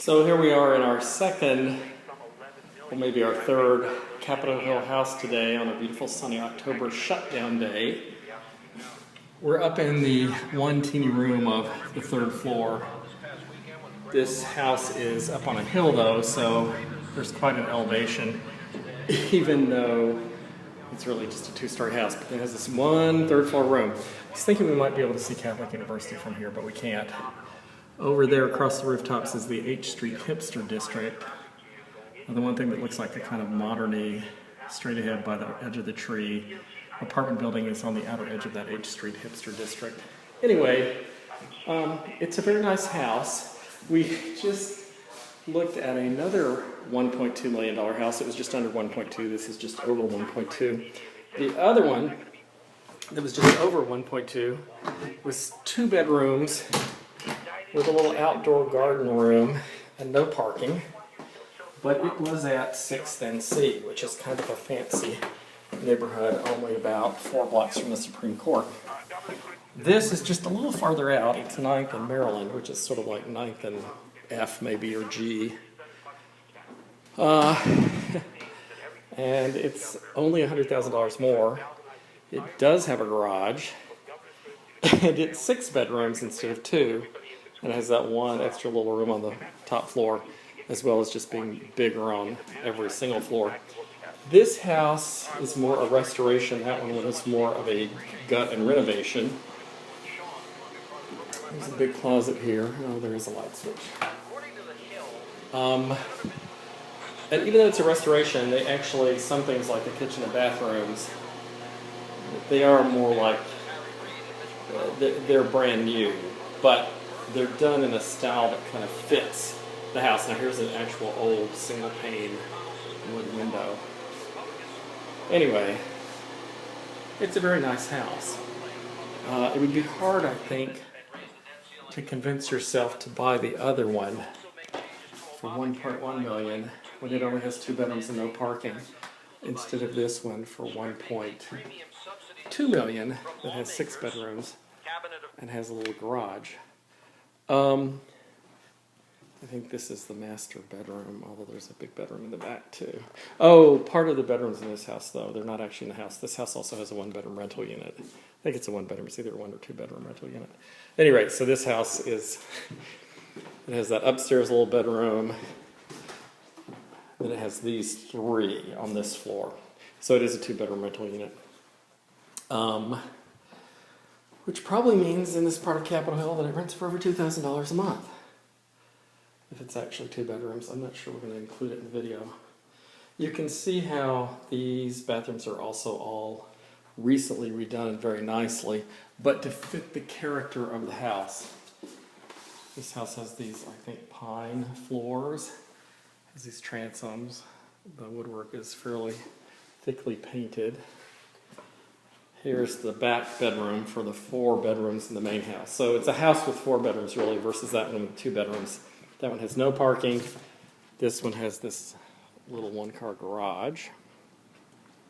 So here we are in our second, or maybe our third, Capitol Hill house today on a beautiful sunny October shutdown day. We're up in the one teeny room of the third floor. This house is up on a hill though, so there's quite an elevation, even though it's really just a two-story house. But it has this one third floor room. I was thinking we might be able to see Catholic University from here, but we can't. Over there across the rooftops is the H Street Hipster District. The one thing that looks like a kind of modern-y, straight ahead by the edge of the tree apartment building is on the outer edge of that H Street Hipster District. Anyway, it's a very nice house. We just looked at another $1.2 million house. It was just under 1.2. This is just over 1.2. The other one that was just over 1.2 was 2 bedrooms with a little outdoor garden room and no parking. But it was at 6th and C, which is kind of a fancy neighborhood, only about 4 blocks from the Supreme Court. This is just a little farther out. It's 9th and Maryland, which is sort of like 9th and F maybe, or G. And it's only $100,000 more. It does have a garage, and it's 6 bedrooms instead of 2, and it has that one extra little room on the top floor, as well as just being bigger on every single floor. This house is more a restoration. That one was more of a gut and renovation. There's a big closet here. Oh, there is a light switch. And even though it's a restoration, they actually, some things like the kitchen and bathrooms, they are more like, they're brand new, but they're done in a style that kind of fits the house. Now here's an actual old single pane wood window. Anyway, it's a very nice house. It would be hard, I think, to convince yourself to buy the other one for $1.1 million when it only has 2 bedrooms and no parking, instead of this one for $1.2 million that has 6 bedrooms and has a little garage. I think this is the master bedroom, although there's a big bedroom in the back too. Oh, part of the bedrooms in this house, though, they're not actually in the house. This house also has a 1-bedroom rental unit. I think it's a 1-bedroom. It's either a 1 or 2-bedroom rental unit. At any rate, so this house is, it has that upstairs little bedroom. Then it has these 3 on this floor. So it is a 2-bedroom rental unit. Which probably means in this part of Capitol Hill that it rents for over $2,000 a month. If it's actually 2 bedrooms. I'm not sure we're going to include it in the video. You can see how these bathrooms are also all recently redone very nicely, but to fit the character of the house. This house has these, I think, pine floors, has these transoms. The woodwork is fairly thickly painted. Here's the back bedroom for the 4 bedrooms in the main house. So it's a house with 4 bedrooms really versus that one with 2 bedrooms. That one has no parking. This one has this little 1-car garage,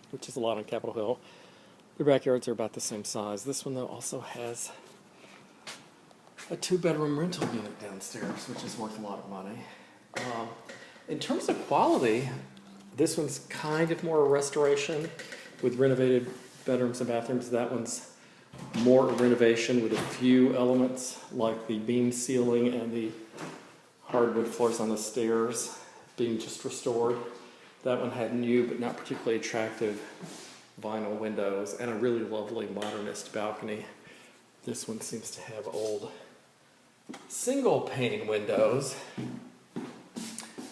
which is a lot on Capitol Hill. Their backyards are about the same size. This one, though, also has a 2-bedroom rental unit downstairs, which is worth a lot of money. In terms of quality, this one's kind of more a restoration with renovated bedrooms and bathrooms. That one's more a renovation with a few elements, like the beam ceiling and the hardwood floors on the stairs being just restored. That one had new but not particularly attractive vinyl windows and a really lovely modernist balcony. This one seems to have old single pane windows.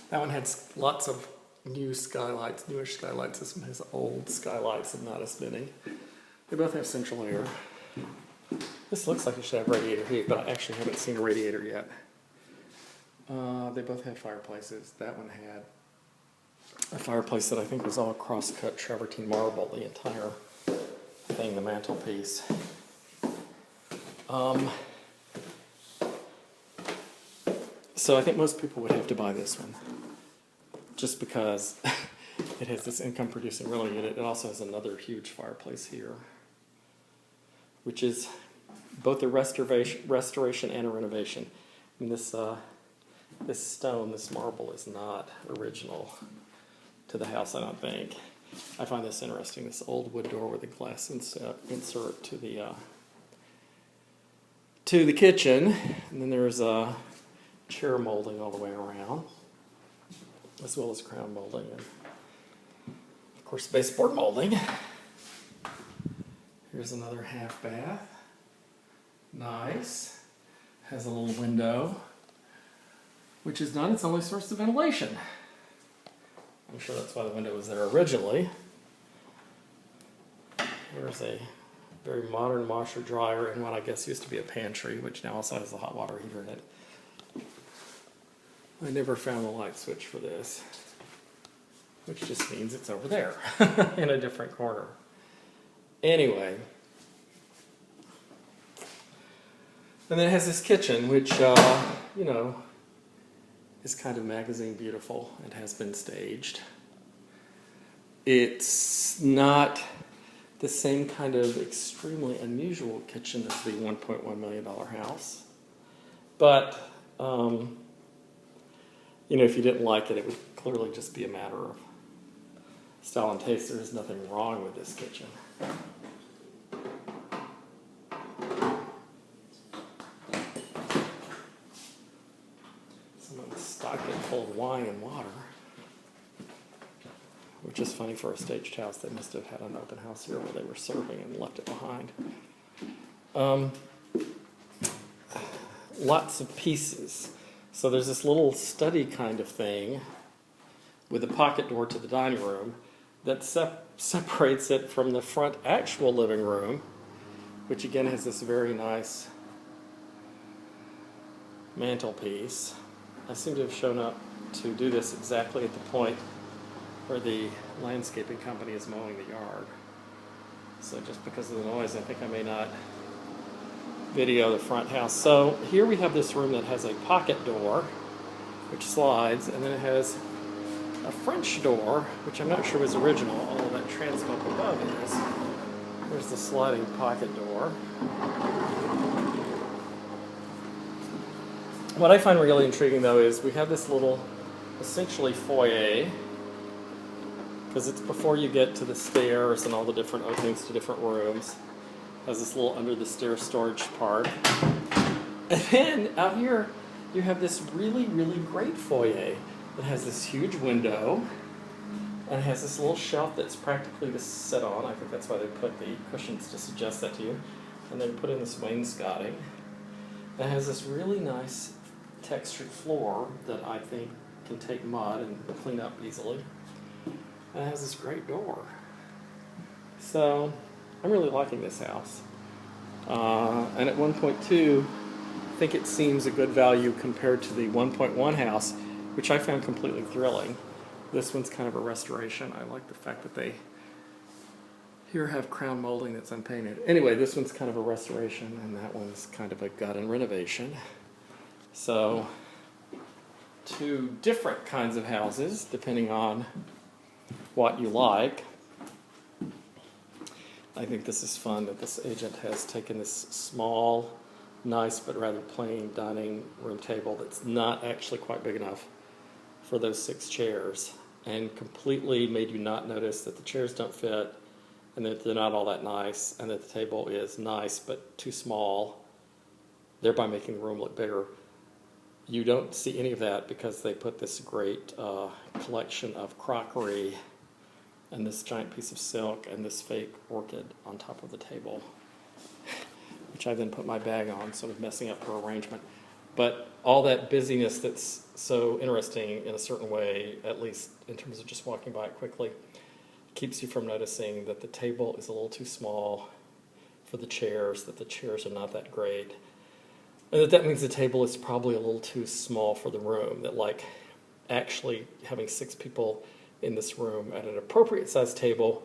That one had lots of new skylights, newish skylights. This one has old skylights and not as many. They both have central air. This looks like it should have radiator heat, but I actually haven't seen a radiator yet. They both had fireplaces. That one had a fireplace that I think was all cross-cut travertine marble, the entire thing, the mantelpiece. So I think most people would have to buy this one, just because it has this income-producing rental unit. It also has another huge fireplace here, which is both a restoration and a renovation. I mean, this this stone, this marble, is not original to the house, I don't think. I find this interesting, this old wood door with a glass insert to the kitchen. And then there's a chair molding all the way around, as well as crown molding and, of course, baseboard molding. Here's another half bath. Nice. Has a little window, which is not its only source of ventilation. I'm sure that's why the window was there originally. There's a very modern washer dryer in what I guess used to be a pantry, which now also has a hot water heater in it. I never found the light switch for this, which just means it's over there in a different corner. Anyway, and then it has this kitchen, which, you know, is kind of magazine beautiful. It has been staged. It's not the same kind of extremely unusual kitchen as the $1.1 million house. But, you know, if you didn't like it, it would clearly just be a matter of style and taste. There is nothing wrong with this kitchen. Someone's stocked it full of wine and water, which is funny for a staged house. They must have had an open house here where they were serving and left it behind. Lots of pieces. So there's this little study kind of thing with a pocket door to the dining room that separates it from the front actual living room, which again has this very nice mantelpiece. I seem to have shown up to do this exactly at the point where the landscaping company is mowing the yard. So just because of the noise, I think I may not video the front house. So here we have this room that has a pocket door, which slides, and then it has a French door, which I'm not sure was original, although that transom up above is. There's the sliding pocket door. What I find really intriguing, though, is we have this little, essentially, foyer, because it's before you get to the stairs and all the different openings to different rooms. It has this little under the stairs storage part. And then out here, you have this really, really great foyer. It has this huge window, and it has this little shelf that's practically to sit on. I think that's why they put the cushions to suggest that to you. And they put in this wainscoting. It has this really nice textured floor that I think can take mud and clean up easily. And it has this great door. So I'm really liking this house. And at 1.2, I think it seems a good value compared to the 1.1 house, which I found completely thrilling. This one's kind of a restoration. I like the fact that they here have crown molding that's unpainted. Anyway, this one's kind of a restoration, and that one's kind of a gut and renovation. So, two different kinds of houses, depending on what you like. I think this is fun that this agent has taken this small, nice but rather plain dining room table that's not actually quite big enough for those 6 chairs, and completely made you not notice that the chairs don't fit and that they're not all that nice, and that the table is nice but too small, thereby making the room look bigger. You don't see any of that because they put this great collection of crockery and this giant piece of silk and this fake orchid on top of the table, which I then put my bag on, sort of messing up her arrangement. But all that busyness that's so interesting in a certain way, at least in terms of just walking by it quickly, keeps you from noticing that the table is a little too small for the chairs, that the chairs are not that great, and that means the table is probably a little too small for the room, that like actually having 6 people in this room at an appropriate sized table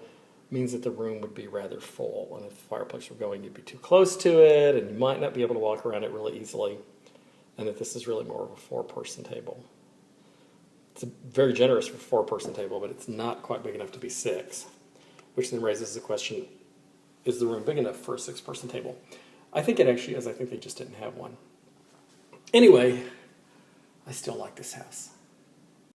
means that the room would be rather full, and if the fireplace were going, you'd be too close to it, and you might not be able to walk around it really easily, and that this is really more of a 4-person table. It's very generous for a 4-person table, but it's not quite big enough to be 6, which then raises the question, is the room big enough for a 6-person table? I think it actually is. I think they just didn't have one. Anyway, I still like this house.